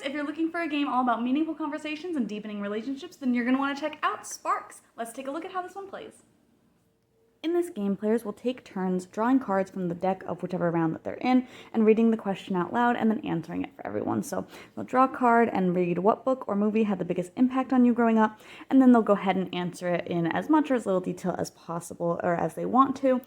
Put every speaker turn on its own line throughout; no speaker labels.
if you're looking for a game all about meaningful conversations and deepening relationships, then you're going to want to check out Sparks. Let's take a look at how this one plays. In this game, players will take turns drawing cards from the deck of whichever round that they're in and reading the question out loud and then answering it for everyone. So they'll draw a card and read what book or movie had the biggest impact on you growing up, and then they'll go ahead and answer it in as much or as little detail as possible or as they want to,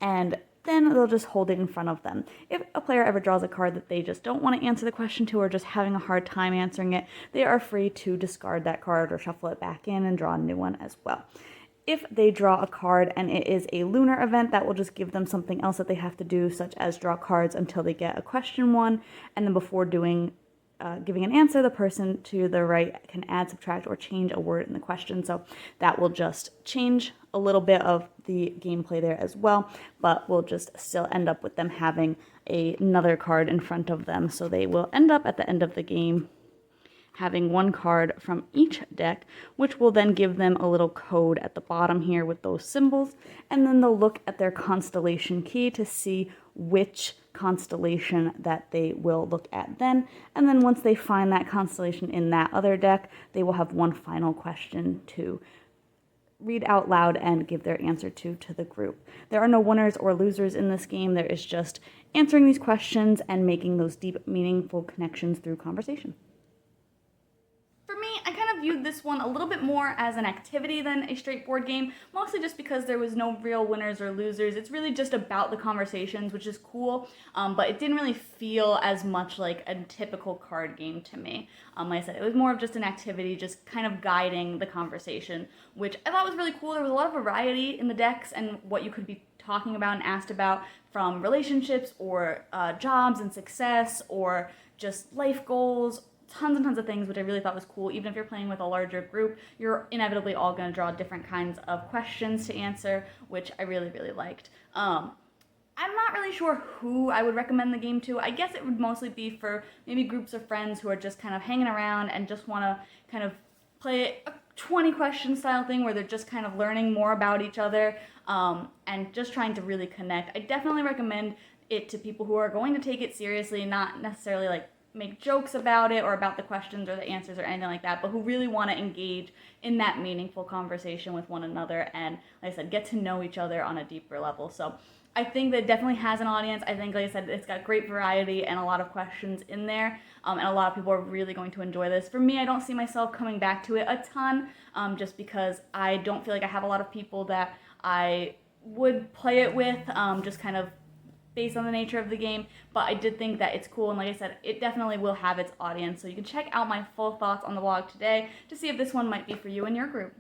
and then they'll just hold it in front of them. If a player ever draws a card that they just don't want to answer the question to or just having a hard time answering it, they are free to discard that card or shuffle it back in and draw a new one as well. If they draw a card and it is a lunar event, that will just give them something else that they have to do, such as draw cards until they get a question one, and then before giving an answer, the person to the right can add, subtract, or change a word in the question. So that will just change a little bit of the gameplay there as well, but we'll just still end up with them having another card in front of them. So they will end up at the end of the game having one card from each deck, which will then give them a little code at the bottom here with those symbols, and then they'll look at their constellation key to see which constellation that they will look at then, and then once they find that constellation in that other deck, they will have one final question to read out loud and give their answer to the group. There are no winners or losers in this game. There is just answering these questions and making those deep, meaningful connections through conversation. I kind of viewed this one a little bit more as an activity than a straight board game, mostly just because there was no real winners or losers. It's really just about the conversations, which is cool, but it didn't really feel as much like a typical card game to me. Like I said, it was more of just an activity, just kind of guiding the conversation, which I thought was really cool. There was a lot of variety in the decks and what you could be talking about and asked about, from relationships or jobs and success or just life goals, tons and tons of things, which I really thought was cool. Even if you're playing with a larger group, you're inevitably all going to draw different kinds of questions to answer, which I really, really liked. I'm not really sure who I would recommend the game to. I guess it would mostly be for maybe groups of friends who are just kind of hanging around and just want to kind of play a 20 question style thing where they're just kind of learning more about each other and just trying to really connect. I definitely recommend it to people who are going to take it seriously, not necessarily like make jokes about it or about the questions or the answers or anything like that, but who really want to engage in that meaningful conversation with one another and, like I said, get to know each other on a deeper level. So I think that it definitely has an audience. I think, like I said, it's got great variety and a lot of questions in there, and a lot of people are really going to enjoy this. For me, I don't see myself coming back to it a ton, just because I don't feel like I have a lot of people that I would play it with, just kind of based on the nature of the game, but I did think that it's cool, and like I said, it definitely will have its audience, so you can check out my full thoughts on the blog today to see if this one might be for you and your group.